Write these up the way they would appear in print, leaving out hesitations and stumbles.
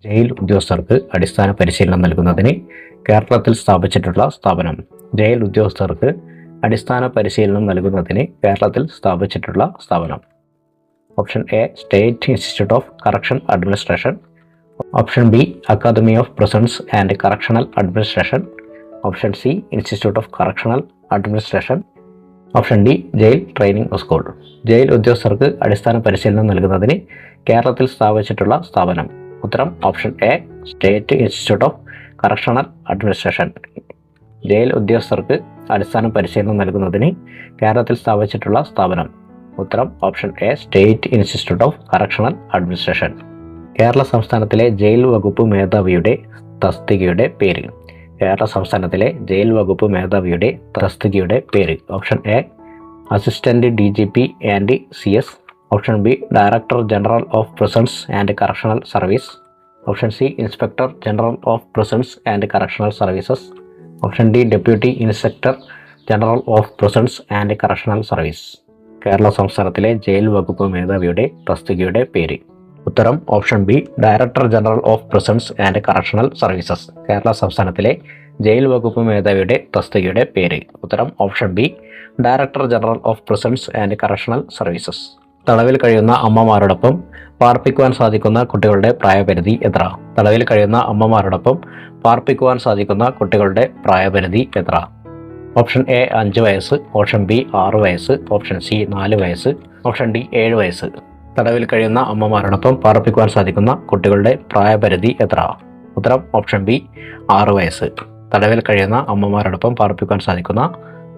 Jail ഉദ്യോഗസ്ഥർക്ക് അടിസ്ഥാന പരിശീലനം നൽകുന്നതിന് കേരളത്തിൽ സ്ഥാപിച്ചിട്ടുള്ള സ്ഥാപനം. ജയിൽ ഉദ്യോഗസ്ഥർക്ക് അടിസ്ഥാന പരിശീലനം നൽകുന്നതിന് കേരളത്തിൽ സ്ഥാപിച്ചിട്ടുള്ള സ്ഥാപനം. Option A state institute of correction administration. Option B academy of prisons and correctional administration. Option C institute of correctional administration. Option D jail training school. Jail ഉദ്യോഗസ്ഥർക്ക് അടിസ്ഥാന പരിശീലനം നൽകുന്നതിന് കേരളത്തിൽ സ്ഥാപിച്ചിട്ടുള്ള സ്ഥാപനം. ഉത്തരം option A state institute of correctional administration. Jail ഉദ്യോഗസ്ഥർക്ക് അടിസ്ഥാന പരിശീലനം നൽകുന്നതിന് കേരളത്തിൽ സ്ഥാപിച്ചിട്ടുള്ള സ്ഥാപനം. ഉത്തരം option A state institute of correctional administration. Kerala സംസ്ഥാനത്തിലെ ജയിൽ വകുപ്പ് മേധാവിയുടെ തസ്തികയുടെ പേര്. കേരള സംസ്ഥാനത്തിലെ ജയിൽ വകുപ്പ് മേധാവിയുടെ തസ്തികയുടെ പേര്. Option A assistant DGP and CS. Option B director general of prisons and correctional service. Option C inspector general of prisons and correctional services. Option D deputy inspector general of prisons and correctional service. Kerala സംസ്ഥാനത്തിലെ jail വകുപ്പ് മേധാവിയുടെ തസ്തികയുടെ പേര്. ഉത്തരം option B director general of prisons and correctional services. Kerala സംസ്ഥാനത്തിലെ jail വകുപ്പ് മേധാവിയുടെ തസ്തികയുടെ പേര്. ഉത്തരം option B director general of prisons and correctional services. തടവിൽ കഴിയുന്ന അമ്മമാരോടൊപ്പം പാർപ്പിക്കുവാൻ സാധിക്കുന്ന കുട്ടികളുടെ പ്രായപരിധി എത്ര? തടവിൽ കഴിയുന്ന അമ്മമാരോടൊപ്പം പാർപ്പിക്കുവാൻ സാധിക്കുന്ന കുട്ടികളുടെ പ്രായപരിധി എത്ര? ഓപ്ഷൻ എ 5 വയസ്സ്. ഓപ്ഷൻ ബി 6 വയസ്സ്. ഓപ്ഷൻ സി 4 വയസ്സ്. ഓപ്ഷൻ ഡി 7 വയസ്സ്. തടവിൽ കഴിയുന്ന അമ്മമാരോടൊപ്പം പാർപ്പിക്കുവാൻ സാധിക്കുന്ന കുട്ടികളുടെ പ്രായപരിധി എത്ര? ഉത്തരം ഓപ്ഷൻ ബി 6 വയസ്സ്. തടവിൽ കഴിയുന്ന അമ്മമാരോടൊപ്പം പാർപ്പിക്കുവാൻ സാധിക്കുന്ന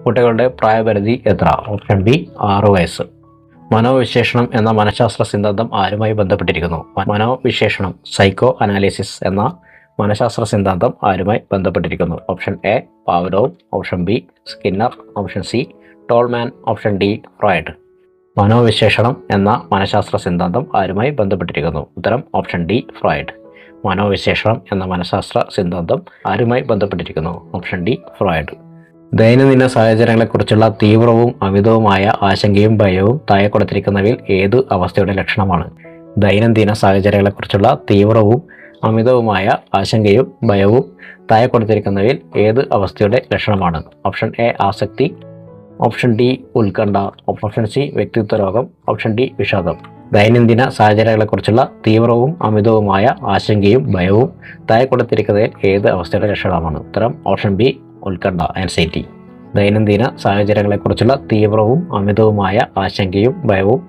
കുട്ടികളുടെ പ്രായപരിധി എത്ര? ഓപ്ഷൻ ബി 6 വയസ്സ്. മനോവിശേഷണം എന്ന മനഃശാസ്ത്ര സിദ്ധാന്തം ആരുമായി ബന്ധപ്പെട്ടിരിക്കുന്നു? മനോവിശേഷണം സൈക്കോ അനാലിസിസ് എന്ന മനഃശാസ്ത്ര സിദ്ധാന്തം ആരുമായി ബന്ധപ്പെട്ടിരിക്കുന്നു? Option A Pavlov. Option B Skinner. Option C Tolman. Option D Freud. മനോവിശേഷണം എന്ന മനഃശാസ്ത്ര സിദ്ധാന്തം ആരുമായി ബന്ധപ്പെട്ടിരിക്കുന്നു? ഉത്തരം ഓപ്ഷൻ ഡി ഫ്രോയിഡ്. മനോവിശേഷണം എന്ന മനഃശാസ്ത്ര സിദ്ധാന്തം ആരുമായി ബന്ധപ്പെട്ടിരിക്കുന്നു? Option D Freud. ദൈനംദിന സാഹചര്യങ്ങളെക്കുറിച്ചുള്ള തീവ്രവും അമിതവുമായ ആശങ്കയും ഭയവും താഴെ കൊടുത്തിരിക്കുന്നവയിൽ ഏത് അവസ്ഥയുടെ ലക്ഷണമാണ്? ദൈനംദിന സാഹചര്യങ്ങളെക്കുറിച്ചുള്ള തീവ്രവും അമിതവുമായ ആശങ്കയും ഭയവും താഴെ കൊടുത്തിരിക്കുന്നവയിൽ ഏത് അവസ്ഥയുടെ ലക്ഷണമാണ്? ഓപ്ഷൻ എ ആസക്തി. ഓപ്ഷൻ ഡി ഉത്കണ്ഠ. ഓപ്ഷൻ സി വ്യക്തിത്വ രോഗം. ഓപ്ഷൻ ഡി വിഷാദം. ദൈനംദിന സാഹചര്യങ്ങളെക്കുറിച്ചുള്ള തീവ്രവും അമിതവുമായ ആശങ്കയും ഭയവും താഴെ കൊടുത്തിരിക്കുന്നതിൽ ഏത് അവസ്ഥയുടെ ലക്ഷണമാണ്? ഉത്തരം ഓപ്ഷൻ ബി ഉത്കണ്ഠ ആൻസൈറ്റി. ദൈനംദിന സാഹചര്യങ്ങളെക്കുറിച്ചുള്ള തീവ്രവും അമിതവുമായ ആശങ്കയും ഭയവും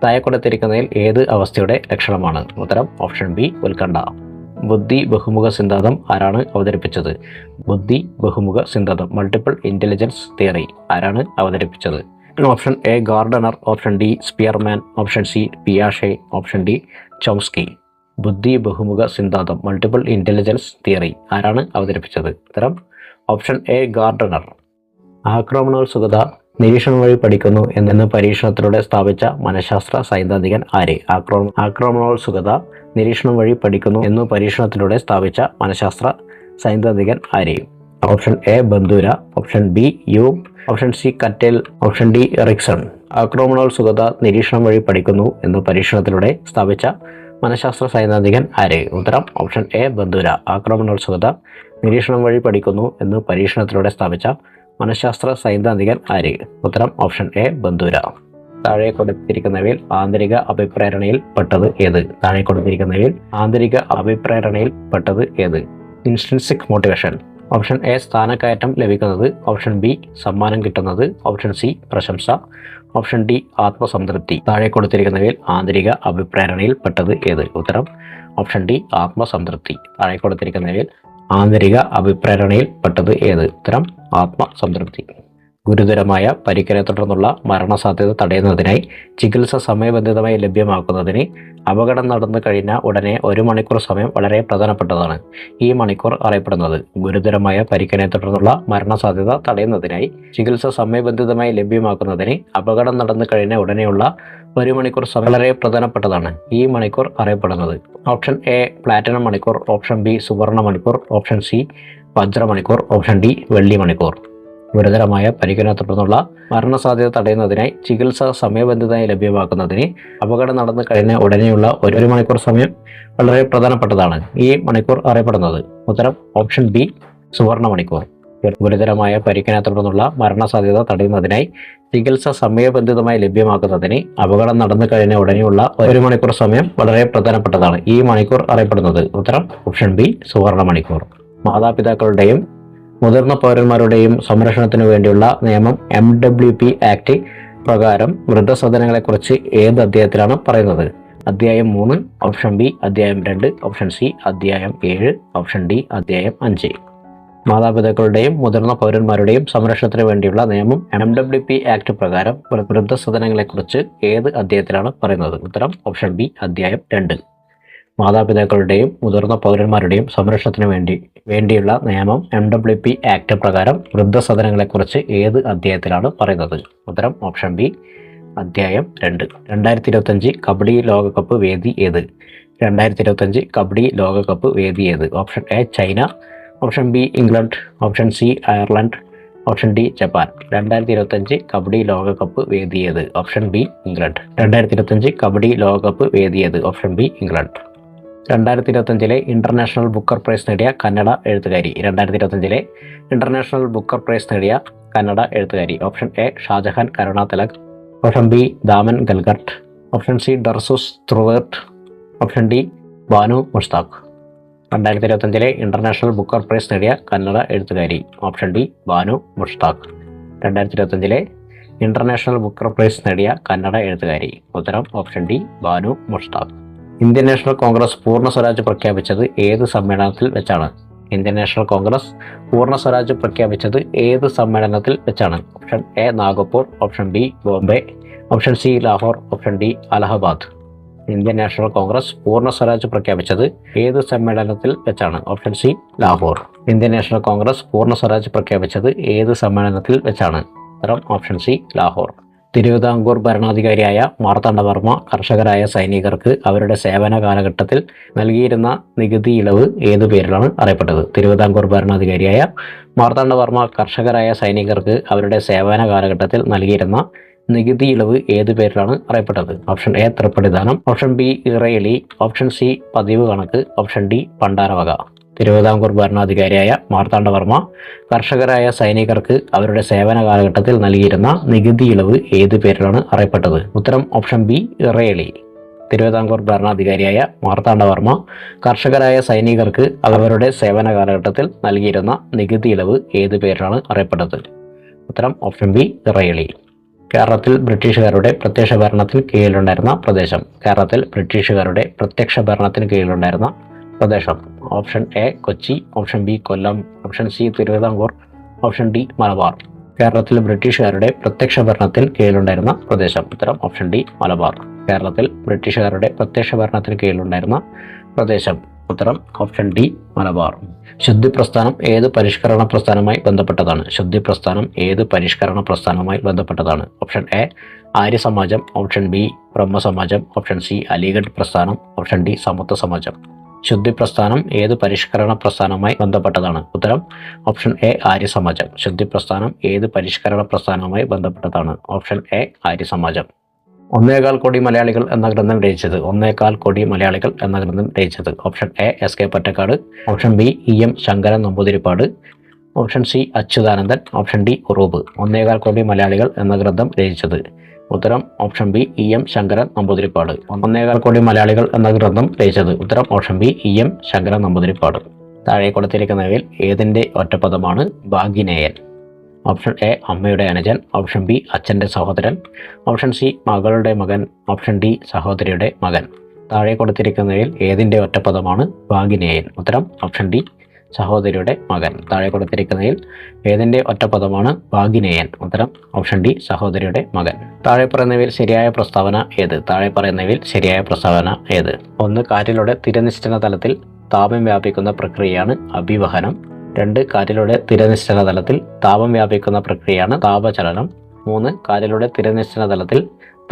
താഴെ കൊടുത്തിരിക്കുന്നതിൽ ഏത് അവസ്ഥയുടെ ലക്ഷണമാണ്? ഉത്തരം ഓപ്ഷൻ ബി ഉത്കണ്ഠ. ബുദ്ധി ബഹുമുഖ സിദ്ധാന്തം ആരാണ് അവതരിപ്പിച്ചത്? ബുദ്ധി ബഹുമുഖ സിദ്ധാന്തം മൾട്ടിപ്പിൾ ഇന്റലിജൻസ് തിയറി ആരാണ് അവതരിപ്പിച്ചത്? Option A Gardner. Option D Spearman. Option C പിയാഷെ. Option D Chomsky. ബുദ്ധി ബഹുമുഖ സിദ്ധാന്തം മൾട്ടിപ്പിൾ ഇന്റലിജൻസ് തിയറി ആരാണ് അവതരിപ്പിച്ചത്? ഉത്തരം ഓപ്ഷൻ എ ഗാർഡനർ. ആക്രമണോത്സുകത നിരീക്ഷണം വഴി പഠിക്കുന്നു എന്ന പരീക്ഷണത്തിലൂടെ സ്ഥാപിച്ച മനഃശാസ്ത്ര സൈദ്ധാന്തികൻ ആര്? ആക്രമണോത്സുകത നിരീക്ഷണം വഴി പഠിക്കുന്നു എന്നു പരീക്ഷണത്തിലൂടെ സ്ഥാപിച്ച മനഃശാസ്ത്ര സൈദ്ധാന്തികൻ ആര്? Option A Bandura. Option B യൂം. Option C Cattell. Option D Erikson. ആക്രമണോത്സുകത നിരീക്ഷണം വഴി പഠിക്കുന്നു എന്ന പരീക്ഷണത്തിലൂടെ സ്ഥാപിച്ച മനഃശാസ്ത്ര സൈദ്ധാന്തികൻ ആര്? ഉത്തരം ഓപ്ഷൻ എ ബന്ദുര. ആക്രമണോത്സുകത നിരീക്ഷണം വഴി പഠിക്കുന്നു എന്ന് പരീക്ഷണത്തിലൂടെ സ്ഥാപിച്ച മനഃശാസ്ത്ര സൈദ്ധാന്തികൻ ആര്? ഉത്തരം ഓപ്ഷൻ എ ബന്ദുര. താഴെ കൊടുത്തിരിക്കുന്നവയിൽ ആന്തരിക അഭിപ്രേരണയിൽ പെട്ടത് ഏത്? താഴെ കൊടുത്തിരിക്കുന്നവയിൽ ആന്തരിക അഭിപ്രേരണയിൽ പെട്ടത് ഏത്? ഇൻസ്ട്രിൻസിക് മോട്ടിവേഷൻ. ഓപ്ഷൻ എ സ്ഥാനക്കയറ്റം ലഭിക്കുന്നത്. ഓപ്ഷൻ ബി സമ്മാനം കിട്ടുന്നത്. ഓപ്ഷൻ സി പ്രശംസ. ഓപ്ഷൻ ഡി ആത്മസംതൃപ്തി. താഴെ കൊടുത്തിരിക്കുന്നവയിൽ ആന്തരിക അഭിപ്രേരണയിൽ പെട്ടത് ഏത്? ഉത്തരം ഓപ്ഷൻ ഡി ആത്മസംതൃപ്തി. താഴെ കൊടുത്തിരിക്കുന്നവയിൽ ആന്തരിക അഭിപ്രേരണയിൽ പെട്ടത് ഏത്? ഉത്തരം ആത്മസംതൃപ്തി. ഗുരുതരമായ പരിക്കിനെ തുടർന്നുള്ള മരണസാധ്യത തടയുന്നതിനായി ചികിത്സ സമയബന്ധിതമായി ലഭ്യമാക്കുന്നതിന് അപകടം നടന്നു കഴിഞ്ഞ ഉടനെ 1 മണിക്കൂർ സമയം വളരെ പ്രധാനപ്പെട്ടതാണ്. ഈ മണിക്കൂർ അറിയപ്പെടുന്നത്. ഗുരുതരമായ പരിക്കിനെ തുടർന്നുള്ള മരണസാധ്യത തടയുന്നതിനായി ചികിത്സ സമയബന്ധിതമായി ലഭ്യമാക്കുന്നതിന് അപകടം നടന്നു കഴിഞ്ഞ ഉടനെയുള്ള 1 മണിക്കൂർ സമയം വളരെ പ്രധാനപ്പെട്ടതാണ്. ഈ മണിക്കൂർ അറിയപ്പെടുന്നത്. ഓപ്ഷൻ എ പ്ലാറ്റിനം മണിക്കൂർ. ഓപ്ഷൻ ബി സുവർണ മണിക്കൂർ. ഓപ്ഷൻ സി വജ്ര മണിക്കൂർ. ഓപ്ഷൻ ഡി വെള്ളി മണിക്കൂർ. ഗുരുതരമായ പരിക്കിനെ തുടർന്നുള്ള മരണസാധ്യത തടയുന്നതിനായി ചികിത്സ സമയബന്ധിതമായി ലഭ്യമാക്കുന്നതിന് അപകടം നടന്നു കഴിഞ്ഞ ഉടനെയുള്ള ഒരു മണിക്കൂർ സമയം വളരെ പ്രധാനപ്പെട്ടതാണ്. ഈ മണിക്കൂർ അറിയപ്പെടുന്നത് ഉത്തരം ഓപ്ഷൻ ബി സുവർണ മണിക്കൂർ. ഗുരുതരമായ പരിക്കിനെ തുടർന്നുള്ള മരണസാധ്യത തടയുന്നതിനായി ചികിത്സ സമയബന്ധിതമായി ലഭ്യമാക്കുന്നതിന് അപകടം നടന്നു കഴിഞ്ഞ ഉടനെയുള്ള ഒരു മണിക്കൂർ സമയം വളരെ പ്രധാനപ്പെട്ടതാണ്. ഈ മണിക്കൂർ അറിയപ്പെടുന്നത് ഉത്തരം ഓപ്ഷൻ ബി സുവർണ മണിക്കൂർ. മാതാപിതാക്കളുടെയും മുതിർന്ന പൗരന്മാരുടെയും സംരക്ഷണത്തിനു വേണ്ടിയുള്ള നിയമം MWP ആക്ട് പ്രകാരം വൃദ്ധസദനങ്ങളെക്കുറിച്ച് ഏത് അധ്യായത്തിലാണ് പറയുന്നത്? അധ്യായം 3, ഓപ്ഷൻ ബി അധ്യായം 2, ഓപ്ഷൻ സി അധ്യായം 7, ഓപ്ഷൻ ഡി അധ്യായം 5. മാതാപിതാക്കളുടെയും മുതിർന്ന പൗരന്മാരുടെയും സംരക്ഷണത്തിന് വേണ്ടിയുള്ള നിയമം MWP ആക്ട് പ്രകാരം വൃദ്ധസദനങ്ങളെക്കുറിച്ച് ഏത് അധ്യായത്തിലാണ് പറയുന്നത്? ഉത്തരം ഓപ്ഷൻ ബി അധ്യായം 2. മാതാപിതാക്കളുടെയും മുതിർന്ന പൗരന്മാരുടെയും സംരക്ഷണത്തിന് വേണ്ടിയുള്ള നിയമം MWP ആക്ട് പ്രകാരം വൃദ്ധസദനങ്ങളെക്കുറിച്ച് ഏത് അധ്യായത്തിലാണ് പറയുന്നത്? ഉത്തരം ഓപ്ഷൻ ബി അധ്യായം 2. 2025 കബഡി ലോകകപ്പ് വേദി ഏത്? 2025 കബഡി ലോകകപ്പ് വേദി ഏത്? Option A China, option B England, option C Ireland, option D Japan. 2025 kabaddi ലോകകപ്പ് വേദി ഏത്? Option B England. 2025 കബഡി ലോകകപ്പ് വേദി ഏത്? Option B England. 2025 international Booker prize നേടിയ കന്നഡ എഴുത്തുകാരി. 2025 ഇന്റർനാഷണൽ ബുക്കർ പ്രൈസ് നേടിയ കന്നഡ എഴുത്തുകാരി. Option A Shehan Karunatilaka, option B Damon Galgut, option C ഡർസുസ് ത്രുവേർട്ട്, option D Banu Mushtaq. 2025 international Booker prize നേടിയ കന്നഡ എഴുത്തുകാരി. Option D Banu Mushtaq. 2025 international Booker prize നേടിയ കന്നഡ എഴുത്തുകാരി. ഉത്തരം option D Banu Mushtaq. Indian National Congress Purna Swaraj പ്രഖ്യാപിച്ചത് ഏത് സമ്മേളനത്തിൽ വെച്ചാണ്? Indian National Congress Purna Swaraj പ്രഖ്യാപിച്ചത് ഏത് സമ്മേളനത്തിൽ വെച്ചാണ്? Option A Nagpur, option B Bombay, option C Lahore, option D Allahabad. Indian National Congress Purna Swaraj പ്രഖ്യാപിച്ചത് ഏത് സമ്മേളനത്തിൽ വെച്ചാണ്? Option C Lahore. Indian National Congress Purna Swaraj പ്രഖ്യാപിച്ചത് ഏത് സമ്മേളനത്തിൽ വെച്ചാണ്? ഉത്തരം ഓപ്ഷൻ സി ലാഹോർ. തിരുവിതാംകൂർ ഭരണാധികാരിയായ മാർത്താണ്ഡവർമ്മ കർഷകരായ സൈനികർക്ക് അവരുടെ സേവന കാലഘട്ടത്തിൽ നൽകിയിരുന്ന നികുതി ഇളവ് ഏതു പേരിലാണ് അറിയപ്പെട്ടത്? തിരുവിതാംകൂർ ഭരണാധികാരിയായ മാർത്താണ്ഡവർമ്മ കർഷകരായ സൈനികർക്ക് അവരുടെ സേവന കാലഘട്ടത്തിൽ നൽകിയിരുന്ന നികുതി ഇളവ് ഏതു പേരിലാണ് അറിയപ്പെട്ടത്? Option A Thrippadidanam, option B ഇറയിലി, ഓപ്ഷൻ സി പതിവ് കണക്ക്, ഓപ്ഷൻ ഡി പണ്ടാരവക. തിരുവിതാംകൂർ ഭരണാധികാരിയായ മാർത്താണ്ഡവർമ്മ കർഷകരായ സൈനികർക്ക് അവരുടെ സേവന കാലഘട്ടത്തിൽ നൽകിയിരുന്ന നികുതി ഇളവ് ഏതു പേരിലാണ് അറിയപ്പെട്ടത്? ഉത്തരം ഓപ്ഷൻ ബി ഇറയിലി. തിരുവിതാംകൂർ ഭരണാധികാരിയായ മാർത്താണ്ഡവർമ്മ കർഷകരായ സൈനികർക്ക് അവരുടെ സേവന കാലഘട്ടത്തിൽ നൽകിയിരുന്ന നികുതി ഇളവ് ഏതു പേരിലാണ് അറിയപ്പെട്ടത്? ഉത്തരം ഓപ്ഷൻ ബി ഇറയിലി. കേരളത്തിൽ ബ്രിട്ടീഷുകാരുടെ പ്രത്യക്ഷ ഭരണത്തിന് കീഴിലുണ്ടായിരുന്ന പ്രദേശം. കേരളത്തിൽ ബ്രിട്ടീഷുകാരുടെ പ്രത്യക്ഷ ഭരണത്തിന് കീഴിലുണ്ടായിരുന്ന പ്രദേശം. Option A Kochi, option B Kollam, option C Thiruvithamkoor, option D Malabar. കേരളത്തിൽ ബ്രിട്ടീഷുകാരുടെ പ്രത്യക്ഷ ഭരണത്തിന് കീഴിലുണ്ടായിരുന്ന പ്രദേശം. ഉത്തരം ഓപ്ഷൻ ഡി മലബാർ. കേരളത്തിൽ ബ്രിട്ടീഷുകാരുടെ പ്രത്യക്ഷ ഭരണത്തിന് കീഴിലുണ്ടായിരുന്ന പ്രദേശം. ഉത്തരം ഓപ്ഷൻ ഡി മലബാർ. ശുദ്ധി പ്രസ്ഥാനം ഏത് പരിഷ്കരണ പ്രസ്ഥാനവുമായി ബന്ധപ്പെട്ടതാണ്? ശുദ്ധി പ്രസ്ഥാനം ഏത് പരിഷ്കരണ പ്രസ്ഥാനവുമായി ബന്ധപ്പെട്ടതാണ്? Option A Arya Samajam, option B Brahmasamajam, option C Aligarh പ്രസ്ഥാനം, ഓപ്ഷൻ ഡി സമത്വ സമാജം. ശുദ്ധി പ്രസ്ഥാനം ഏത് പരിഷ്കരണ പ്രസ്ഥാനവുമായി ബന്ധപ്പെട്ടതാണ്? ഉത്തരം ഓപ്ഷൻ എ ആര്യ സമാജം. ശുദ്ധി പ്രസ്ഥാനം ഏത് പരിഷ്കരണ പ്രസ്ഥാനവുമായി ബന്ധപ്പെട്ടതാണ്? ഓപ്ഷൻ എ ആര്യ സമാജം. 1.25 കോടി മലയാളികൾ എന്ന ഗ്രന്ഥം രചിച്ചത്? 1.25 കോടി മലയാളികൾ എന്ന ഗ്രന്ഥം രചിച്ചത്? Option A S K Pottekkatt, option B M Sankaran Namboodiripad, option C Achuthanandan, option D Uroob. 1.25 കോടി മലയാളികൾ എന്ന ഗ്രന്ഥം രചിച്ചത്? ഉത്തരം option B M Sankaran Namboodiripad. 1.25 കോടി മലയാളികൾ എന്ന ഗ്രന്ഥം രചിച്ചത്? ഉത്തരം option B M Sankaran Namboodiripad. താഴെ കൊടുത്തിരിക്കുന്നവയിൽ ഏതിൻ്റെ ഒറ്റപ്പദമാണ് ഭാഗിനേയൻ? ഓപ്ഷൻ എ അമ്മയുടെ അനുജൻ, ഓപ്ഷൻ ബി അച്ഛൻ്റെ സഹോദരൻ, ഓപ്ഷൻ സി മകളുടെ മകൻ, ഓപ്ഷൻ ഡി സഹോദരിയുടെ മകൻ. താഴെ കൊടുത്തിരിക്കുന്നവയിൽ ഏതിൻ്റെ ഒറ്റപ്പദമാണ് ഭാഗിനേയൻ? ഉത്തരം ഓപ്ഷൻ ഡി സഹോദരിയുടെ മകൻ. താഴെ കൊടുത്തിരിക്കുന്നതിൽ ഏതിൻ്റെ ഒറ്റപ്പദമാണ് ഭാഗിനേയൻ? ഉത്തരം ഓപ്ഷൻ ഡി സഹോദരിയുടെ മകൻ. താഴെ പറയുന്നവയിൽ ശരിയായ പ്രസ്താവന ഏത്? താഴെ പറയുന്നവയിൽ ശരിയായ പ്രസ്താവന ഏത്? 1. കാറ്റിലൂടെ തിരനിശ്ചല തലത്തിൽ താപം വ്യാപിക്കുന്ന പ്രക്രിയയാണ് അഭിവഹനം. 2. കാറ്റിലൂടെ തിരനിശ്ചല തലത്തിൽ താപം വ്യാപിക്കുന്ന പ്രക്രിയയാണ് താപചലനം. 3. കാറ്റിലൂടെ തിരനിശ്ചല തലത്തിൽ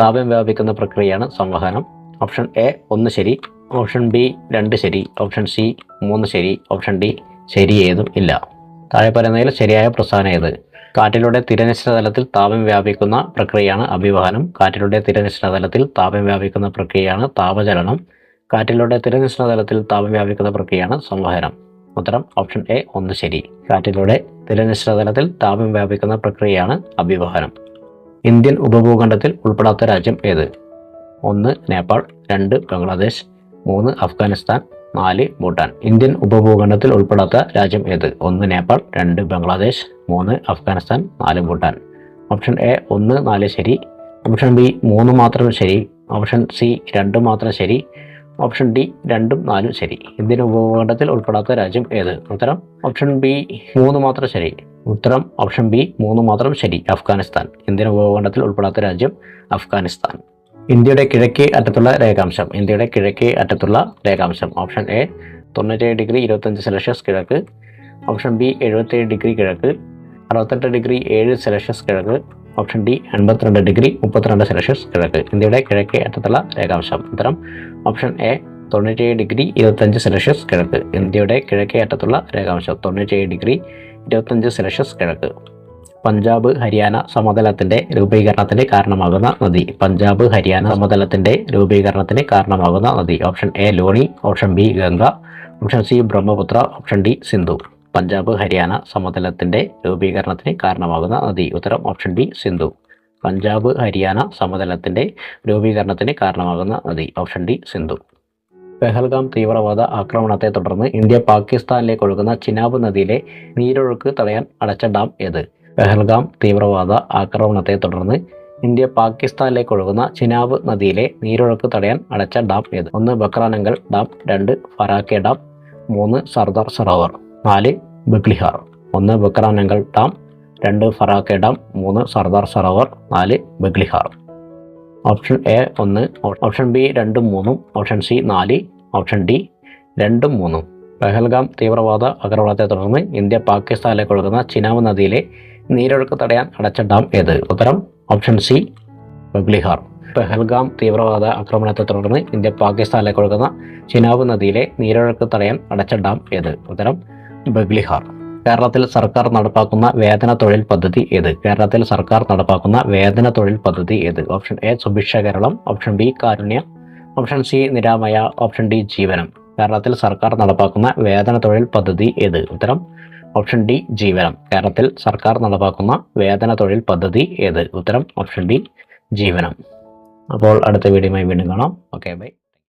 താപം വ്യാപിക്കുന്ന പ്രക്രിയയാണ് സംവഹനം. ഓപ്ഷൻ എ 1 ശരി, ഓപ്ഷൻ ബി 2 ശരി, ഓപ്ഷൻ സി 3 ശരി, ഓപ്ഷൻ ഡി ശരി ഏതും ഇല്ല. താഴെ പറയുന്നതിൽ ശരിയായ പ്രസ്താവന ഏത്? കാറ്റിലൂടെ തിരനിശ്ചിത തലത്തിൽ താപം വ്യാപിക്കുന്ന പ്രക്രിയയാണ് അഭിവഹനം. കാറ്റിലൂടെ തിരനിശ്ചിത തലത്തിൽ താപം വ്യാപിക്കുന്ന പ്രക്രിയയാണ് താപചലനം. കാറ്റിലൂടെ തിരനിശ്ചിത തലത്തിൽ താപം വ്യാപിക്കുന്ന പ്രക്രിയയാണ് സംവഹനം. ഉത്തരം ഓപ്ഷൻ എ 1 ശരി. കാറ്റിലൂടെ തിരനിശ്ചിത തലത്തിൽ താപം വ്യാപിക്കുന്ന പ്രക്രിയയാണ് അഭിവഹനം. ഇന്ത്യൻ ഉപഭൂഖണ്ഡത്തിൽ ഉൾപ്പെടാത്ത രാജ്യം ഏത്? 1 നേപ്പാൾ, 2 ബംഗ്ലാദേശ്, 3 അഫ്ഗാനിസ്ഥാൻ, 4 ഭൂട്ടാൻ. ഇന്ത്യൻ ഉപഭൂഖണ്ഡത്തിൽ ഉൾപ്പെടാത്ത രാജ്യം ഏത്? 1 നേപ്പാൾ, 2 ബംഗ്ലാദേശ്, 3 അഫ്ഗാനിസ്ഥാൻ, 4 ഭൂട്ടാൻ. ഓപ്ഷൻ എ 1, 4 ശരി. ഓപ്ഷൻ ബി 3 മാത്രം ശരി. ഓപ്ഷൻ സി 2 മാത്രം ശരി. ഓപ്ഷൻ ഡി 2ഉം 4ഉം ശരി. ഇന്ത്യൻ ഉപഭൂഖണ്ഡത്തിൽ ഉൾപ്പെടാത്ത രാജ്യം ഏത്? ഉത്തരം ഓപ്ഷൻ ബി 3 മാത്രം ശരി. ഉത്തരം ഓപ്ഷൻ ബി 3 മാത്രം ശരി. അഫ്ഗാനിസ്ഥാൻ. ഇന്ത്യൻ ഉപഭൂഖണ്ഡത്തിൽ ഉൾപ്പെടാത്ത രാജ്യം അഫ്ഗാനിസ്ഥാൻ. ഇന്ത്യയുടെ കിഴക്കേ അറ്റത്തുള്ള രേഖാംശം. ഇന്ത്യയുടെ കിഴക്കേ അറ്റത്തുള്ള രേഖാംശം. ഓപ്ഷൻ എ 97 ഡിഗ്രി 25 സെൽഷ്യസ് കിഴക്ക്. ഓപ്ഷൻ ബി 77 ഡിഗ്രി കിഴക്ക്. 68 ഡിഗ്രി 7 സെൽഷ്യസ് കിഴക്ക്. ഓപ്ഷൻ ഡി 82 ഡിഗ്രി 32 സെൽഷ്യസ് കിഴക്ക്. ഇന്ത്യയുടെ കിഴക്കേ അറ്റത്തുള്ള രേഖാംശം. ഉത്തരം ഓപ്ഷൻ എ 97 ഡിഗ്രി 25 സെൽഷ്യസ് കിഴക്ക്. ഇന്ത്യയുടെ കിഴക്കേ അറ്റത്തുള്ള രേഖാംശം 97 ഡിഗ്രി 25 സെൽഷ്യസ് കിഴക്ക്. പഞ്ചാബ് ഹരിയാന സമതലത്തിന്റെ രൂപീകരണത്തിന് കാരണമാകുന്ന നദി. പഞ്ചാബ് ഹരിയാന സമതലത്തിന്റെ രൂപീകരണത്തിന് കാരണമാകുന്ന നദി. Option A Luni. Option B Ganga. Option C Brahmaputra. Option D Sindhu. Punjab Haryana സമതലത്തിന്റെ രൂപീകരണത്തിന് കാരണമാകുന്ന നദി. ഉത്തരം ഓപ്ഷൻ ഡി സിന്ധു. പഞ്ചാബ് ഹരിയാന സമതലത്തിന്റെ രൂപീകരണത്തിന് കാരണമാകുന്ന നദി. Option D Sindhu. പെഹൽഗാം തീവ്രവാദ ആക്രമണത്തെ തുടർന്ന് ഇന്ത്യ പാകിസ്ഥാനിലേക്ക് ഒഴുകുന്ന ചിനാബ് നദിയിലെ നീരൊഴുക്ക് തടയാൻ അടച്ച ഡാം ഏത്? പെഹൽഗാം തീവ്രവാദ ആക്രമണത്തെ തുടർന്ന് ഇന്ത്യ പാകിസ്ഥാനിലേക്ക് ഒഴുകുന്ന ചിനാബ് നദിയിലെ നീരൊഴുക്ക് തടയാൻ അടച്ച ഡാം ഏത്? 1 Bhakra Nangal dam, 2 Farakka dam, 3 Sardar Sarovar, 4 Baglihar. 1 Bhakra Nangal dam, 2 Farakka dam, 3 Sardar Sarovar, 4 Baglihar. Option A 1, option B 2ഉം 3ഉം, ഓപ്ഷൻ സി 4, ഓപ്ഷൻ ഡി 2ഉം 3ഉം. പെഹൽഗാം തീവ്രവാദ ആക്രമണത്തെ തുടർന്ന് ഇന്ത്യ പാകിസ്ഥാനിലേക്ക് ഒഴുകുന്ന ചിനാബ് നദിയിലെ നീരൊഴുക്ക് തടയാൻ അടച്ച ഡാം ഏത്? ഉത്തരം ഓപ്ഷൻ സി ബഗ്ലിഹാർ. പെഹൽഗാം തീവ്രവാദ ആക്രമണത്തെ തുടർന്ന് ഇന്ത്യ പാകിസ്ഥാനിലേക്ക് ഒഴുകുന്ന ചിനാബ് നദിയിലെ നീരൊഴുക്ക് തടയാൻ അടച്ച ഡാം ഏത്? ഉത്തരം ബഗ്ലിഹാർ. കേരളത്തിൽ സർക്കാർ നടപ്പാക്കുന്ന വേതന തൊഴിൽ പദ്ധതി ഏത്? കേരളത്തിൽ സർക്കാർ നടപ്പാക്കുന്ന വേതന തൊഴിൽ പദ്ധതി ഏത്? Option A Subhiksha Keralam. Option B Karunya. Option C Niramaya. Option D Jeevanam. കേരളത്തിൽ സർക്കാർ നടപ്പാക്കുന്ന വേതന തൊഴിൽ പദ്ധതി ഏത്? ഉത്തരം ഓപ്ഷൻ ഡി ജീവനം. കേരളത്തിൽ സർക്കാർ നടപ്പാക്കുന്ന വേതന തൊഴിൽ പദ്ധതി ഏത്? ഉത്തരം ഓപ്ഷൻ ഡി ജീവനം. അപ്പോൾ അടുത്ത വീഡിയോയുമായി വീണ്ടും കാണാം. Okay, by.